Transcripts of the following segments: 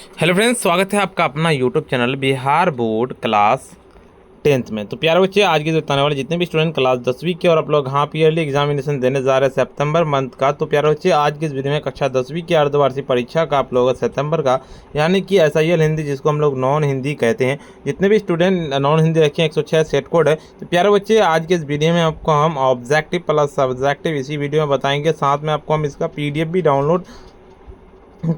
Hello friends, स्वागत है आपका अपना YouTube channel Bihar board class 10th में। तो प्यारे बच्चे, आज की जो बताने वाले जितने भी स्टूडेंट क्लास 10वीं के और आप लोग हाफ ईयरली एग्जामिनेशन देने जा रहे हैं सितंबर मंथ का, तो प्यारे बच्चे आज की इस वीडियो में कक्षा 10वीं की अर्धवार्षिक परीक्षा का आप लोगों का सितंबर का, यानी कि SIL हिंदी जिसको हम लोग नॉन हिंदी कहते हैं, जितने भी स्टूडेंट नॉन हिंदी रखे हैं 106 सेट कोड है। तो प्यारे बच्चे, आज के इस वीडियो में आपको हम ऑब्जेक्टिव प्लस सब्जेक्टिव इसी वीडियो में बताएंगे, साथ में आपको हम इसका PDF भी डाउनलोड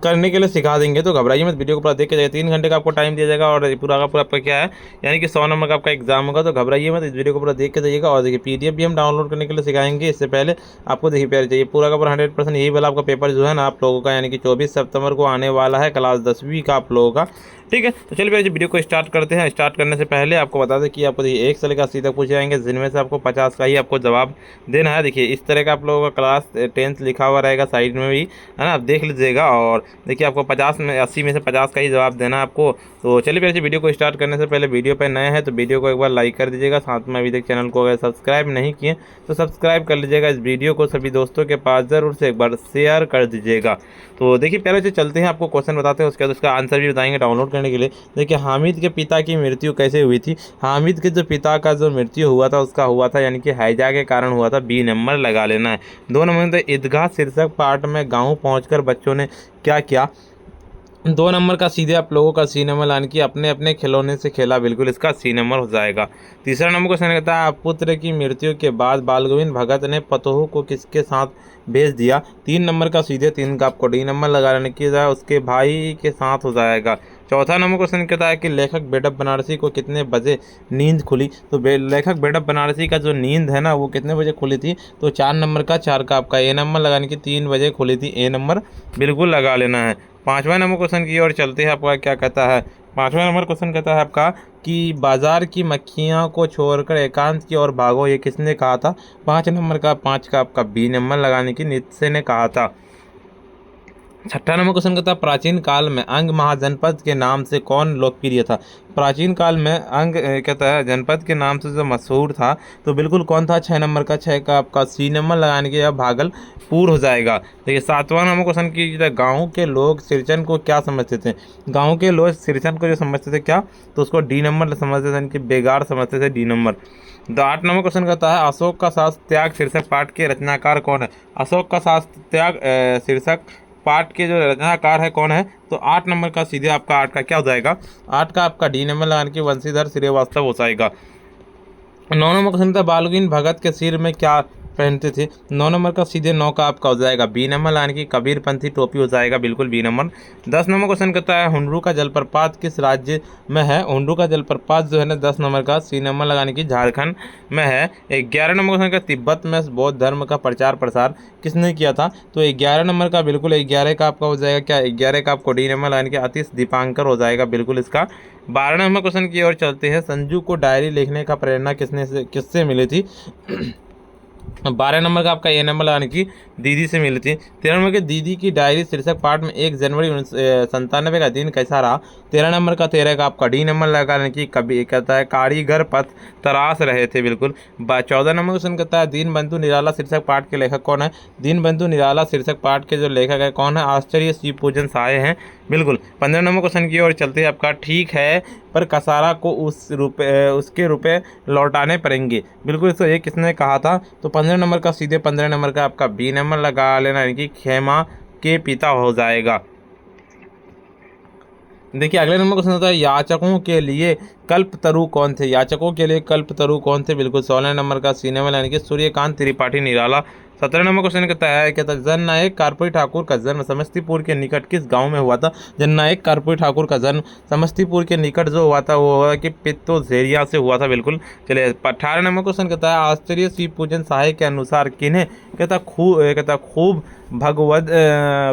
करने के लिए सिखा देंगे। तो घबराइए मत, वीडियो को पूरा देख के जाइए। 3 घंटे का आपको टाइम दिया जाएगा और पूरा का पूरा आपका क्या है, यानी कि 100 नंबर का आपका एग्जाम होगा। तो घबराइए मत, इस वीडियो को पूरा देख के जाइएगा। और देखिए PDF भी हम डाउनलोड करने के लिए सिखाएंगे। इससे पहले आपको देखिए प्यारे चाहिए पूरा का पूरा 100% यही वाला आपका पेपर जो है ना आप लोगों का, यानी कि 24 सितंबर को आने वाला है क्लास 10वीं का आप लोगों का। ठीक है, तो चलिए प्यारे वीडियो को स्टार्ट करते हैं। स्टार्ट करने से पहले आपको बता दें कि आपको देखिए 1 से लेकर 80 तक पूछे जाएंगे, जिनमें से आपको 50 का ही आपको जवाब देना है। देखिए इस तरह का आप लोगों का क्लास 10th लिखा हुआ रहेगा साइड में भी, है ना, आप देख लीजिएगा। और देखिए आपको 80 में से 50 का ही जवाब देना है आपको। तो चलिए प्यारे वीडियो को स्टार्ट करने से पहले, वीडियो पे नए हैं तो वीडियो को एक बार लाइक कर दीजिएगा। साथ में अभी तक चैनल को अगर सब्सक्राइब नहीं किए तो सब्सक्राइब कर लीजिएगा। इस वीडियो को सभी दोस्तों के पास ज़रूर से एक बार शेयर कर दीजिएगा। तो देखिए प्यारे बच्चे, चलते हैं, आपको क्वेश्चन बताते हैं, उसके बाद उसका आंसर भी बताएंगे डाउनलोड करने के लिए। देखिए हामिद के पिता की मृत्यु कैसे हुई थी। हामिद के जो पिता का जो मृत्यु हुआ था उसका हुआ था, यानी कि हैजा के कारण हुआ था। B नंबर लगा लेना है। 2 नंबर ईदगाह शीर्षक पाठ में गाँव पहुँचकर बच्चों ने क्या किया। 2 नंबर का सीधे आप लोगों का C नंबर, यानी कि अपने अपने खिलौने से खेला, बिल्कुल इसका C नंबर हो जाएगा। तीसरा नंबर क्वेश्चन कहता है पुत्र की मृत्यु के बाद बाल गोविंद भगत ने पतोहू को किसके साथ भेज दिया। 3 नंबर का सीधे 3 का आपको D नंबर लगाने की जाए, उसके भाई के साथ हो जाएगा। चौथा नंबर क्वेश्चन कहता है कि लेखक बेडब बनारसी को कितने बजे नींद खुली। तो लेखक बेडब बनारसी का जो नींद है ना वो कितने बजे खुली थी। तो 4 नंबर का 4 का आपका A नंबर लगाने की 3 बजे खुली थी, A नंबर बिल्कुल लगा लेना है। 5वां नंबर क्वेश्चन की ओर चलते हैं। आपका क्या कहता है, 5वां नंबर क्वेश्चन कहता है आपका कि बाजार की मक्खियां को छोड़कर एकांत की ओर भागो, ये किसने कहा था। 5 नंबर का 5 का आपका B नंबर लगाने की नीत्शे ने कहा था। 6वां नंबर क्वेश्चन कहता है प्राचीन काल में अंग महाजनपद के नाम से कौन लोकप्रिय था। प्राचीन काल में अंग कहता है जनपद के नाम से जो मशहूर था, तो बिल्कुल कौन था। 6 नंबर का 6 का आपका C नंबर लगाने के, अब भागलपुर हो जाएगा। देखिए 7वां नंबर क्वेश्चन की गाँव के लोग सिरचन को क्या समझते थे। गाँव के लोग सिरचन को जो समझते थे क्या, तो उसको D नंबर समझते थे, यानी कि बेगार समझते थे, D नंबर। तो 8 नंबर क्वेश्चन कहता है अशोक का शास्त्र त्याग शीर्षक पाठ के रचनाकार कौन है। अशोक का शास्त्र त्याग शीर्षक पाठ के जो रचनाकार है कौन है। तो 8 नंबर का सीधे आपका 8 का क्या हो जाएगा, 8 का आपका D नंबर लगाने की वंशीधर श्रीवास्तव हो जाएगा। 9 नंबर क्वेश्चन था बालगीन भगत के सिर में क्या पहनते थे। 9 नंबर का सीधे 9 का आपका हो जाएगा B नंबर, यानी कि कबीरपंथी टोपी हो जाएगा, बिल्कुल B नंबर। 10 नंबर क्वेश्चन कहता है हुंडरू का जलप्रपात किस राज्य में है। हुंडरू का जलप्रपात जो है ना 10 नंबर का C नंबर लगाने की झारखंड में है। 11 नंबर क्वेश्चन का तिब्बत में बौद्ध धर्म का प्रचार प्रसार किसने किया था। तो 11 नंबर का बिल्कुल 11 का आपका हो जाएगा क्या, 11 का आपको D नंबर लगाने की अतीश दीपांकर हो जाएगा, बिल्कुल इसका। 12 नंबर क्वेश्चन की ओर चलते हैं। संजू को डायरी लिखने का प्रेरणा किससे मिली थी। 12 नंबर का आपका A नंबर लगाने की दीदी से मिली थी। 13 नंबर की दीदी की डायरी शीर्षक पाठ में 1 जनवरी 1997 का दिन कैसा रहा। 13 नंबर का 13 का आपका D नंबर लगाने की कभी कहता है कारीगर पथ तराश रहे थे, बिल्कुल। 14 नंबर क्वेश्चन कहता है दीनबंधु निराला शीर्षक पाठ के लेखक कौन है। दीनबंधु निराला शीर्षक पाठ के जो लेखक है कौन है, आश्चर्य शिव पूजन साय हैं, बिल्कुल। 15 नंबर क्वेश्चन की ओर चलते हैं। आपका ठीक है पर कसारा को उसके रुपए लौटाने पड़ेंगे, बिल्कुल इसको ये किसने कहा था। तो 15 नंबर का सीधे 15 नंबर का आपका B नंबर लगा लेना, यानी कि खेमा के पिता हो जाएगा। देखिए अगले नंबर क्वेश्चन होता है याचकों के लिए कल्पतरु कौन थे। याचकों के लिए कल्पतरु कौन थे, बिल्कुल 16 नंबर का C नंबर, यानी कि सूर्यकांत त्रिपाठी निराला। 17 नंबर क्वेश्चन कहता है जननायक कर्पूरी ठाकुर का जन्म समस्तीपुर के निकट किस गांव में हुआ था। जननायक कर्पूरी ठाकुर का जन्म समस्तीपुर के निकट जो हुआ था वो हुआ कि पित्तोजेरिया से हुआ था, बिल्कुल। चलिए 18 नंबर क्वेश्चन कहता है आश्चर्य शिव पूजन साहे के अनुसार किन्हें कहता खूब भगवद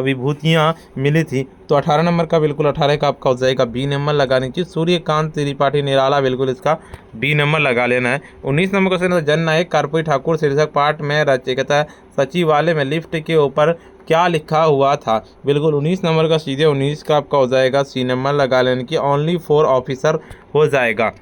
विभूतियाँ मिली थी। तो 18 नंबर का बिल्कुल 18 का आपका हो जाएगा B नंबर लगाने की सूर्यकांत त्रिपाठी निराला, बिल्कुल इसका B नंबर लगा लेना है। 19 नंबर क्वेश्चन जननायक कर्पूरी ठाकुर शीर्षक पाठ में कहता है सचिवालय में लिफ्ट के ऊपर क्या लिखा हुआ था। बिल्कुल 19 नंबर का सीधे 19 का आपका हो जाएगा C नंबर लगा लेने की ओनली फॉर ऑफिसर हो जाएगा।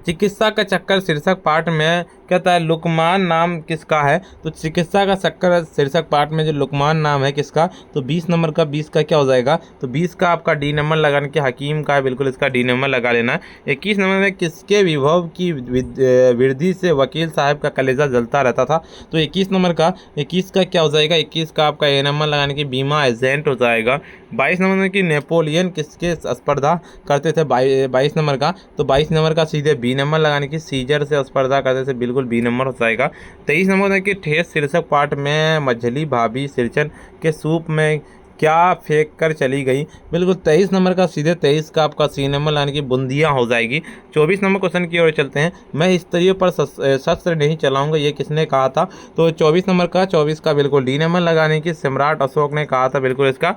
चिकित्सा का चक्कर शीर्षक पाठ में कहता है लुकमान नाम किसका है, तो चिकित्सा का शक्कर शीर्षक पाठ में जो लुकमान नाम है किसका, तो 20 नंबर का 20 का क्या हो जाएगा, तो 20 का आपका डी नंबर लगाने के हकीम का है, बिल्कुल इसका डी नंबर लगा लेना है। 21 नंबर में किसके विभव की वृद्धि से वकील साहब का कलेजा जलता रहता था, तो 21 नंबर का 21 का क्या हो जाएगा, 21 का आपका ए नंबर लगाने के बीमा एजेंट हो जाएगा। 22 नंबर में कि नेपोलियन किसके स्पर्धा करते थे, 22 नंबर का, तो 22 नंबर का सीधे बी नंबर लगाने की सीजर से स्पर्धा करते थे, बिल्कुल बी नंबर हो जाएगा। 23 नंबर में कि ठेस शीर्षक पाठ में मछली भाभी सिरचन के सूप में क्या फेंक कर चली गई, बिल्कुल 23 नंबर का सीधे 23 का आपका सी नंबर लाने की बूंदियाँ हो जाएगी। 24 नंबर क्वेश्चन की ओर चलते हैं। मैं स्त्रियों पर शस्त्र नहीं चलाऊंगा, ये किसने कहा था, तो 24 नंबर का 24 का बिल्कुल डी नंबर लगाने की सम्राट अशोक ने कहा था, बिल्कुल इसका।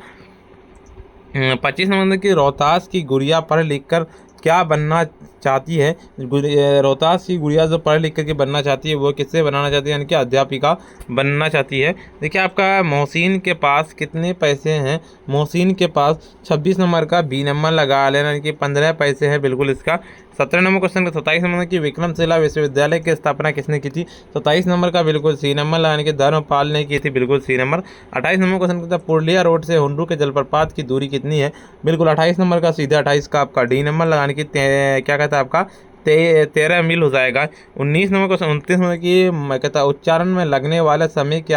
25 नंबर की रोहतास की गुड़िया पढ़ लिख कर क्या बनना चाहती है, रोहतास की गुड़िया जो पढ़ लिख करके बनना चाहती है वो किससे बनाना चाहती है, यानी कि अध्यापिका बनना चाहती है। देखिए आपका मोहसिन के पास कितने पैसे हैं, मोहसिन के पास 26 नंबर का बी नंबर लगा लेना, यानी कि 15 पैसे है, बिल्कुल इसका। 17 नंबर क्वेश्चन का 27 नंबर की विक्रमशिला विश्वविद्यालय की स्थापना किसने की थी, 27 नंबर का बिल्कुल सी नंबर लगाने के धर्मपाल ने की थी, बिल्कुल सी नंबर। 28 नंबर क्वेश्चन का पुरलिया रोड से हुंडरू के जलप्रपात की दूरी कितनी है, बिल्कुल 28 नंबर का सीधे 28 का आपका डी नंबर लगाने की क्या कहता है आपका 13 मील हो जाएगा। 19 नंबर क्वेश्चन 29 नंबर की मैं कहता उच्चारण में लगने वाले समय के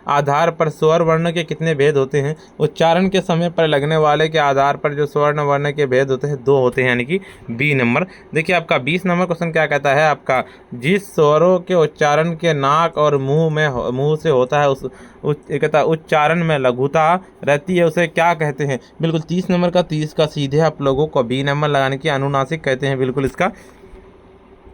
आधार पर स्वर वर्ण के कितने भेद होते हैं, उच्चारण के समय पर लगने वाले के आधार पर जो स्वर्ण वर्ण के भेद होते हैं 2 होते हैं, यानी कि बी नंबर। देखिए आपका 20 नंबर क्वेश्चन क्या कहता है आपका जिस स्वरों के उच्चारण के नाक और मुंह से होता है उस कहता उच्चारण में लघुता रहती है उसे क्या कहते हैं, बिल्कुल 30 नंबर का 30 का सीधे आप लोगों को बी नंबर लगाने की अनुनासिक कहते हैं, बिल्कुल इसका।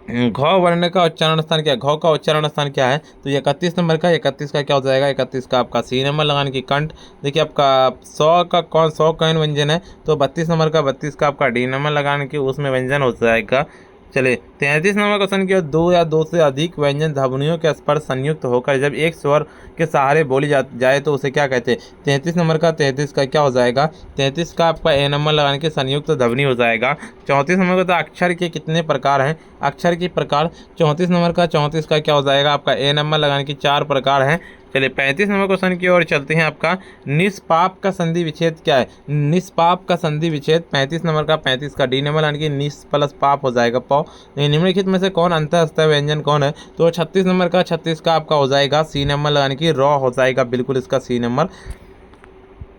घ वर्ण का उच्चारण स्थान क्या है, घ का उच्चारण स्थान क्या है, तो 31 नंबर का 31 का क्या हो जाएगा, 31 का आपका सी नंबर लगाने की कंठ। देखिए आपका 100 कौन व्यंजन है, तो 32 नंबर का 32 का आपका डी नंबर लगाने की उसमें व्यंजन हो जाएगा। चलिए 33 नंबर क्वेश्चन की 2 या 2 से अधिक व्यंजन ध्वनियों के स्पर्श संयुक्त होकर जब एक स्वर के सहारे बोली जाए तो उसे क्या कहते हैं। 33 नंबर का 33 का क्या हो जाएगा, 33 का आपका ए नंबर लगाने के संयुक्त ध्वनि हो जाएगा। 34 नंबर का तो अक्षर के कितने प्रकार हैं, अक्षर के प्रकार 34 नंबर का 34 का क्या हो जाएगा आपका ए नंबर लगाने की 4 प्रकार हैं। चलिए 35 नंबर क्वेश्चन की ओर चलते हैं। आपका निष्पाप का संधि विच्छेद क्या है, निष्पाप का संधि विच्छेद 35 नंबर का 35 का डी नंबर यानी कि निस प्लस पाप हो जाएगा पौ। निम्नलिखित में से कौन अंतःस्थ व्यंजन कौन है, तो 36 नंबर का 36 का आपका हो जाएगा सी नंबर यानी कि रॉ हो जाएगा, बिल्कुल इसका सी नंबर।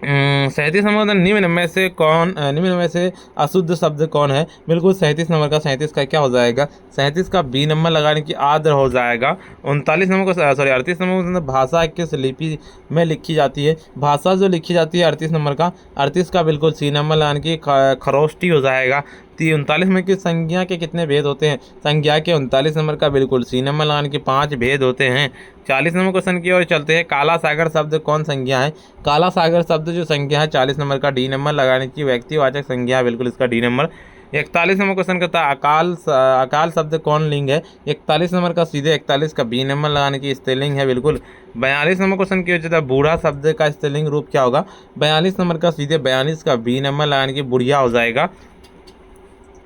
37 नंबर निम्न में से अशुद्ध शब्द कौन है, बिल्कुल 37 नंबर का 37 का क्या हो जाएगा, 37 का बी नंबर लगाने की आद्र हो जाएगा। 39 नंबर को 38 नंबर को भाषा किस लिपि में लिखी जाती है, भाषा जो लिखी जाती है 38 नंबर का 38 का बिल्कुल सी नंबर लगाने की खरोष्टी हो जाएगा। 39 नंबर की संज्ञा के कितने भेद होते हैं, संज्ञा के 39 नंबर का बिल्कुल सी नंबर लगाने के 5 भेद होते हैं। 40 नंबर क्वेश्चन की ओर चलते हैं। काला सागर शब्द कौन संज्ञा है, काला सागर शब्द जो संज्ञा है 40 नंबर का डी नंबर लगाने की व्यक्तिवाचक संज्ञा है, बिल्कुल इसका डी नंबर। 41 नंबर क्वेश्चन करता है अकाल शब्द कौन लिंग है, 41 नंबर का सीधे 41 का बी नंबर लगाने की स्त्रीलिंग है, बिल्कुल। 42 नंबर क्वेश्चन की वजह बूढ़ा शब्द का स्त्रीलिंग रूप क्या होगा, 42 नंबर का सीधे 42 का बी नंबर लगाने की बुढ़िया हो जाएगा।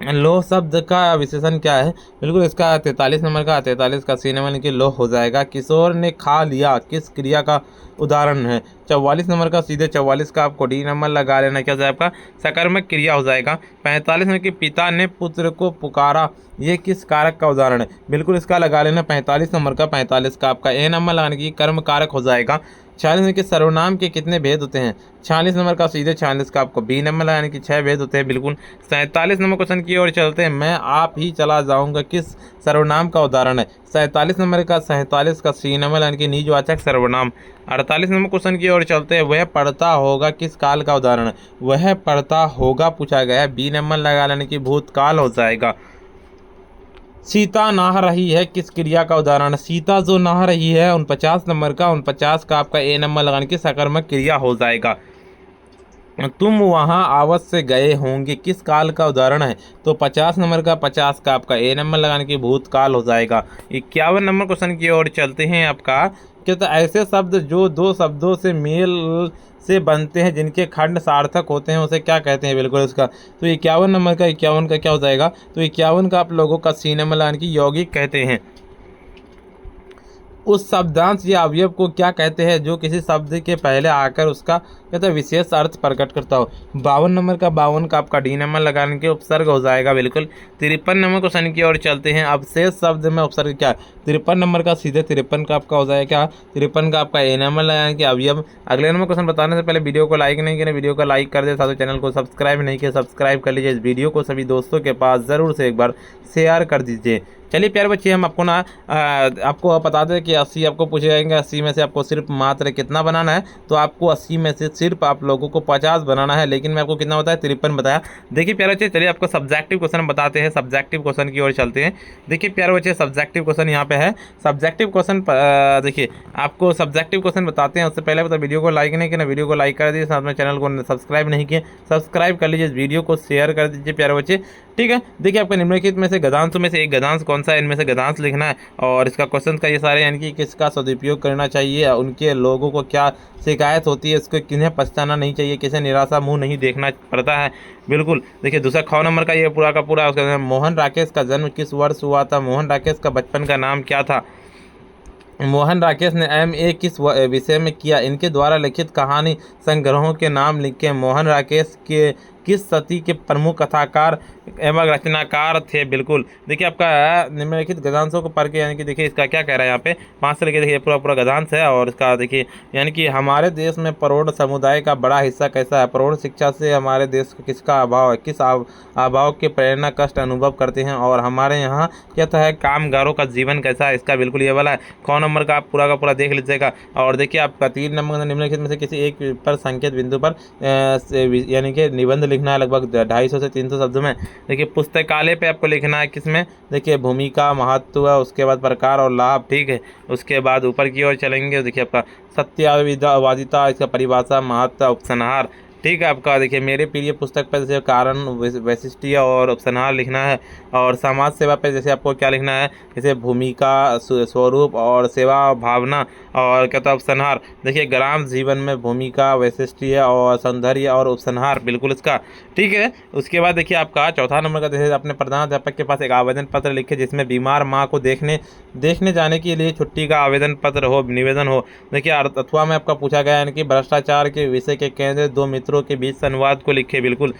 लोह शब्द का विशेषण क्या है, बिल्कुल इसका 43 नंबर का 43 का सी नंबर की लोह हो जाएगा। किशोर ने खा लिया किस क्रिया का उदाहरण है, 44 नंबर का सीधे 44 का आपको डी नंबर लगा लेना, क्या जाए आपका सकर्मक क्रिया हो जाएगा। 45 नंबर के पिता ने पुत्र को पुकारा ये किस कारक का उदाहरण है, बिल्कुल इसका लगा लेना 45 नंबर का 45 का आपका ए नंबर लगाने की कर्म कारक हो जाएगा। 46 नंबर के सर्वनाम के कितने भेद होते हैं, 46 नंबर का सीधे 46 का आपको बी नंबर लगाने की 6 भेद होते हैं, बिल्कुल। 47 नंबर क्वेश्चन की ओर चलते हैं। मैं आप ही चला जाऊंगा किस सर्वनाम का उदाहरण है, 47 नंबर का 47 का सी नंबर यानी कि निजवाचक सर्वनाम। 48 नंबर क्वेश्चन की ओर चलते हैं। वह पढ़ता होगा किस काल का उदाहरण है, वह पढ़ता होगा पूछा गया है, बी नंबर लगा लेने की भूतकाल हो जाएगा। सीता नहा रही है किस क्रिया का उदाहरण है, सीता जो नहा रही है 49 नंबर का 49 का आपका ए नंबर लगाने की सकर्मक क्रिया हो जाएगा। तुम वहां अवश्य गए होंगे किस काल का उदाहरण है, तो 50 नंबर का 50 का आपका ए नंबर लगाने की भूतकाल हो जाएगा। 51 नंबर क्वेश्चन की ओर चलते हैं। आपका क्या तो ऐसे शब्द जो 2 शब्दों से मेल से बनते हैं जिनके खंड सार्थक होते हैं उसे क्या कहते हैं, बिल्कुल इसका। तो 51 नंबर का 51 का क्या हो जाएगा, तो 51 का आप लोगों का सी नंबर लगाने की यौगिक कहते हैं। उस शब्दांश या अवयव को क्या कहते हैं जो किसी शब्द के पहले आकर उसका कहते हैं विशेष अर्थ प्रकट करता हो। 52 नंबर का 52 का आपका डी नंबर लगाने के उपसर्ग हो जाएगा बिल्कुल। 53 नंबर क्वेश्चन की ओर चलते हैं। अब शेष शब्द में उपसर्ग क्या है? 53 नंबर का सीधे 53 का आपका हो जाएगा क्या? 53 का आपका ए नंबर लगाने के अवयव। अगले नंबर क्वेश्चन बताने से पहले वीडियो को लाइक नहीं किया, वीडियो को लाइक कर दे, साथ ही चैनल को सब्सक्राइब नहीं किया सब्सक्राइब कर लीजिए। इस वीडियो को सभी दोस्तों के पास ज़रूर से एक बार शेयर कर दीजिए। चलिए प्यारे बच्चे, हम आपको आपको बता दें कि 80 आपको पूछे जाएंगे। 80 में से आपको सिर्फ मात्र कितना बनाना है? तो आपको 80 में से सिर्फ आप लोगों को 50 बनाना है, लेकिन मैं आपको कितना बताया? 53 बताया। देखिए प्यारे बच्चे, चलिए आपको सब्जेक्टिव क्वेश्चन बताते हैं। सब्जेक्टिव क्वेश्चन की ओर चलते हैं। देखिए प्यारे बच्चे, सब्जेक्टिव क्वेश्चन यहाँ पे है। सब्जेक्टिव क्वेश्चन देखिए आपको सब्जेक्टिव क्वेश्चन बताते हैं। उससे पहले बता, वीडियो को लाइक नहीं किया, वीडियो को लाइक कर दीजिए, साथ में चैनल को सब्सक्राइब नहीं किए सब्सक्राइब कर लीजिए, वीडियो को शेयर कर दीजिए प्यारे बच्चे, ठीक है। देखिए आपका निम्नलिखित में से गद्यांशों में से एक गद्यांश कौन सा है? इनमें से गद्यांश लिखना है और इसका क्वेश्चन का ये सारे यानी कि किसका सदुपयोग करना चाहिए, उनके लोगों को क्या शिकायत होती है, इसको किन्हें पछताना नहीं चाहिए, किसे निराशा मुंह नहीं देखना पड़ता है। बिल्कुल। देखिए दूसरा ख नंबर का ये पूरा का पूरा उसका मोहन राकेश का जन्म किस वर्ष हुआ था? मोहन राकेश का बचपन का नाम क्या था? मोहन राकेश ने MA किस विषय में किया? इनके द्वारा लिखित कहानी संग्रहों के नाम लिखे। मोहन राकेश के किस सदी के प्रमुख कथाकार एवं रचनाकार थे? बिल्कुल। देखिए आपका निम्नलिखित गद्यांशों को पढ़ के यानी कि देखिए इसका क्या कह रहा है यहाँ पे 5 से लेकर देखिए पूरा पूरा गद्यांश है। और इसका देखिए यानी कि हमारे देश में प्रौढ़ समुदाय का बड़ा हिस्सा कैसा है? प्रौढ़ शिक्षा से हमारे देश को किसका अभाव है? किस अभाव के प्रेरणा कष्ट अनुभव करते हैं? और हमारे यहाँ क्या है कामगारों का जीवन कैसा है? इसका बिल्कुल ये वाला है। क नंबर का आप पूरा का पूरा देख लीजिएगा। और देखिए आपका 3 नंबर निम्नलिखित में से किसी एक पर संकेत बिंदु पर यानी कि निबंध लिखना है लगभग 250 से 300 शब्दों में। देखिए पुस्तकालय पे आपको लिखना है किसमें? देखिए भूमिका, महत्व, उसके बाद प्रकार और लाभ, ठीक है। उसके बाद ऊपर की ओर चलेंगे। देखिए आपका सत्यवादिता, इसका परिभाषा, महत्व, उपसंहार, ठीक है। आपका देखिए मेरे प्रिय पुस्तक पर जैसे कारण, वैशिष्ट्य और उपसंहार लिखना है। और समाज सेवा पे जैसे आपको क्या लिखना है? जैसे भूमिका, स्वरूप और सेवा भावना और क्या था उपसंहार। देखिए ग्राम जीवन में भूमिका, वैशिष्ट्य और सौंदर्य और उपसंहार, बिल्कुल इसका, ठीक है। उसके बाद देखिए आपका चौथा नंबर का जैसे अपने प्रधानाध्यापक के पास एक आवेदन पत्र लिखे जिसमें बीमार माँ को देखने जाने के लिए छुट्टी का आवेदन पत्र हो, निवेदन हो। देखिए अथवा में आपका पूछा गया है कि भ्रष्टाचार के विषय के केंद्र दो मित्रों के बीच संवाद को लिखे। बिल्कुल।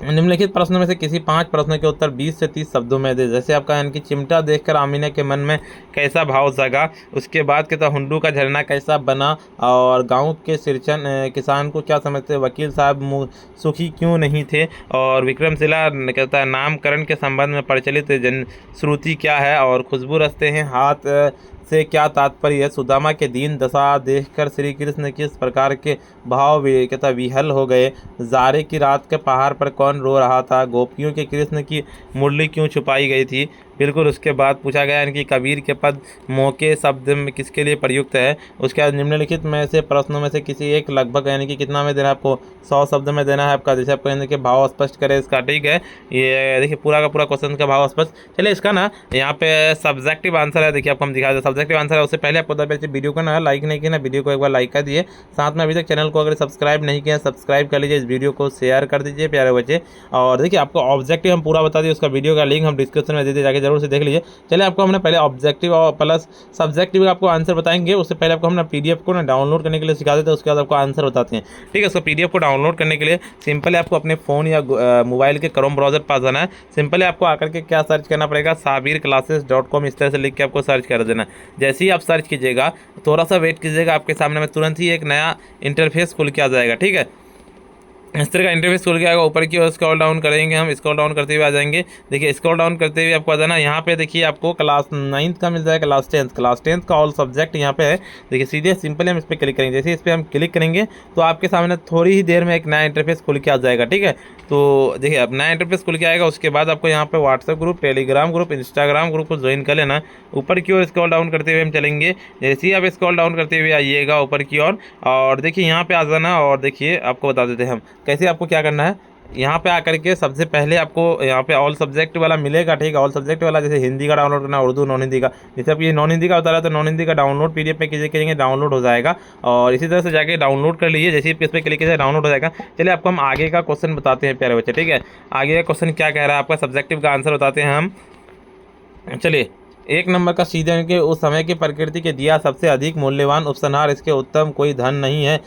निम्नलिखित प्रश्नों में से किसी 5 प्रश्नों के उत्तर 20 से 30 शब्दों में दे। जैसे आपका यानी कि चिमटा देखकर आमिना के मन में कैसा भाव जगा? उसके बाद कहता हुंडू का झरना कैसा बना? और गांव के किसान को क्या समझते? वकील साहब सुखी क्यों नहीं थे? और विक्रमशिला कहता है नामकरण के संबंध में प्रचलित जनश्रुति क्या है? और खुशबू रचते हैं हाथ से क्या तात्पर्य है? सुदामा के दीन दशा देखकर श्री कृष्ण किस प्रकार के भाव कहता विहल हो गए? जारे की रात के पहाड़ पर कौन रो रहा था? गोपियों के कृष्ण की मुरली क्यों छुपाई गई थी? बिल्कुल। उसके बाद पूछा गया है कि कबीर के पद मौके शब्द में किसके लिए प्रयुक्त है? उसके बाद निम्नलिखित में से प्रश्नों में से किसी एक लगभग यानी कि कितना में देना है आपको? 100 शब्द में देना है आपका। जैसे आपको यानी कि भाव स्पष्ट करे इसका, ठीक है। ये देखिए पूरा का पूरा क्वेश्चन का भाव स्पष्ट। चलिए इसका ना यहाँ पे सब्जेक्टिव आंसर है। देखिए आपको हम दिखा दें सब्जेक्टिव आंसर है। उससे पहले आपको वीडियो को ना लाइक नहीं किया ना, वीडियो को एक बार लाइक कर दिए, साथ में अभी तक चैनल को अगर सब्सक्राइब नहीं किया सब्सक्राइब कर लीजिए, इस वीडियो को शेयर कर दीजिए प्यारे बच्चे। और देखिए आपको ऑब्जेक्टिव हम पूरा बता दिए, उसका वीडियो का लिंक हम डिस्क्रिप्शन में दे दिए, जाके जरूर से देख लीजिए। चलिए आपको हमने पहले ऑब्जेक्टिव और प्लस सब्जेक्टिव का आपको आंसर बताएंगे। उससे पहले आपको हमने PDF को ना डाउनलोड करने के लिए सिखा देते हैं, उसके बाद आपको आंसर बताते हैं, ठीक है। उसको PDF को डाउनलोड करने के लिए सिंपली आपको अपने फ़ोन या मोबाइल के क्रोम ब्राउजर पास जाना है। सिंपली आपको आकर के क्या सर्च करना पड़ेगा? sabirclasses.com, इस तरह से लिख के आपको सर्च कर देना। जैसे ही आप सर्च कीजिएगा थोड़ा सा वेट कीजिएगा, आपके सामने में तुरंत ही एक नया इंटरफेस खुल के आ जाएगा, ठीक है। इस तरह का इंटरफेस खुल के आएगा। ऊपर की ओर स्क्रॉल डाउन करेंगे, हम स्क्रॉल डाउन करते हुए आ जाएंगे। देखिए स्क्रॉल डाउन करते हुए आपको आ जाना, यहाँ पे देखिए आपको क्लास 9th का मिल जाएगा, क्लास 10th का ऑल सब्जेक्ट यहाँ पे है। देखिए सीधे सिंपली हम इस पर क्लिक करेंगे। जैसे इस पर हम क्लिक करेंगे तो आपके सामने थोड़ी ही देर में एक नया इंटरफेस खुल के आ जाएगा, ठीक है। तो देखिए अब नया इंटरफेस खुल के आएगा। उसके बाद आपको यहाँ पे WhatsApp group, Telegram group, Instagram group को ज्वाइन कर लेना। ऊपर की ओर स्क्रॉल डाउन करते हुए हम चलेंगे। जैसे ही आप स्क्रॉल डाउन करते हुए आइएगा ऊपर की ओर, और देखिए यहाँ पे आ जाना। और देखिए आपको बता देते हैं हम कैसे आपको क्या करना है। यहाँ पे आकर के सबसे पहले आपको यहाँ पे ऑल सब्जेक्ट वाला मिलेगा, ठीक है। ऑल सब्जेक्ट वाला जैसे हिंदी का डाउनलोड करना, उर्दू, नॉन हिंदी का। जैसे आप ये नॉन हिंदी का बता रहा है तो नॉन हिंदी का डाउनलोड PDF पे कीजिए, डाउनलोड हो जाएगा। और इसी तरह से जाके डाउनलोड कर लीजिए। जैसे इस पर क्लिक कीजिए डाउनलोड हो जाएगा। चलिए आपको हम आगे का क्वेश्चन बताते हैं प्यारे बच्चे, ठीक है। आगे का क्वेश्चन क्या कह रहा है आपका? सब्जेक्टिव का आंसर बताते हैं हम। चलिए एक नंबर का सीधे के उस समय की प्रकृति के दिया सबसे अधिक मूल्यवान उपसंहार, इसके उत्तम कोई धन नहीं है।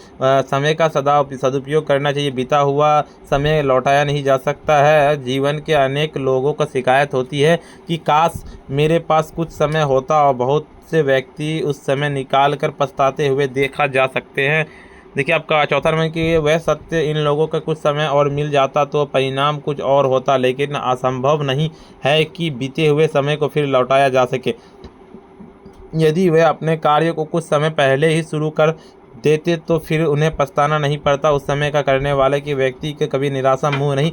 समय का सदुपयोग करना चाहिए। बीता हुआ समय लौटाया नहीं जा सकता है। जीवन के अनेक लोगों को शिकायत होती है कि काश मेरे पास कुछ समय होता, और बहुत से व्यक्ति उस समय निकाल कर पछताते हुए देखा जा सकते हैं। देखिए आपका चौथा नंबर कि वह सत्य, इन लोगों का कुछ समय और मिल जाता तो परिणाम कुछ और होता, लेकिन असंभव नहीं है कि बीते हुए समय को फिर लौटाया जा सके। यदि वे अपने कार्य को कुछ समय पहले ही शुरू कर देते तो फिर उन्हें पछताना नहीं पड़ता। उस समय का करने वाले की व्यक्ति के कभी निराशा मुँह नहीं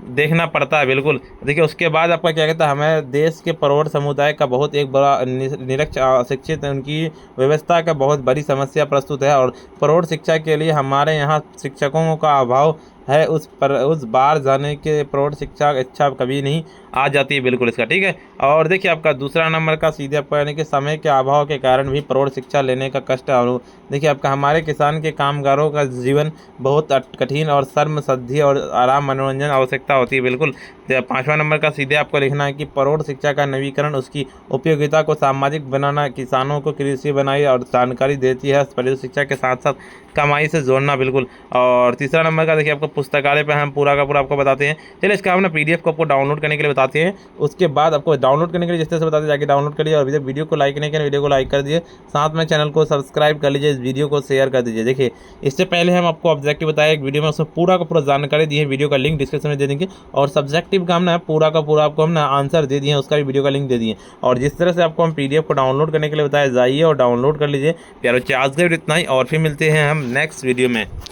देखना पड़ता है। बिल्कुल। देखिए उसके बाद आपका क्या कहता है, हमें देश के प्रौढ़ समुदाय का बहुत एक बड़ा निरक्ष शिक्षित उनकी व्यवस्था का बहुत बड़ी समस्या प्रस्तुत है, और प्रौढ़ शिक्षा के लिए हमारे यहाँ शिक्षकों का अभाव है। उस बार जाने के प्रौढ़ शिक्षा इच्छा कभी नहीं आ जाती है। बिल्कुल इसका ठीक है। और देखिए आपका दूसरा नंबर का सीधे आपका यानी कि समय के अभाव के कारण भी प्रौढ़ शिक्षा लेने का कष्ट। और देखिए आपका हमारे किसान के कामगारों का जीवन बहुत कठिन और श्रम सिद्धि और आराम मनोरंजन आवश्यकता होती है। बिल्कुल। पाँचवा नंबर का सीधे आपको लिखना है कि प्रौढ़ शिक्षा का नवीकरण, उसकी उपयोगिता को सामाजिक बनाना, किसानों को कृषि बनाई और जानकारी देती है। प्रौढ़ शिक्षा के साथ साथ कमाई से जोड़ना। बिल्कुल। और तीसरा नंबर का देखिए आपको पुस्तकालय पे हम पूरा का पूरा आपको बताते हैं। चलिए इसका हम ना PDF को आपको डाउनलोड करने के लिए बताते हैं। उसके बाद आपको डाउनलोड करने के लिए जिस तरह से बताते हैं जाके डाउनलोड कर लीजिए, और वीडियो को लाइक नहीं करें, वीडियो को लाइक कर दीजिए, साथ में चैनल को सब्सक्राइब कर लीजिए, इस वीडियो को शेयर कर दीजिए। देखिए इससे पहले हम आपको ऑब्जेक्टिव बताया एक वीडियो में, उसमें पूरा का पूरा जानकारी दी है। वीडियो का लिंक डिस्क्रिप्शन में दे देंगे, और सब्जेक्टिव का हम ना पूरा का पूरा आपको हम ना आंसर दे दिए, उसका भी वीडियो का लिंक दे दिए। और जिस तरह से आपको हम PDF को डाउनलोड करने के लिए बताया, जाइए और डाउनलोड कर लीजिए। प्यारे बच्चे आज के इतना ही, और फिर मिलते हैं हम नेक्स्ट वीडियो में।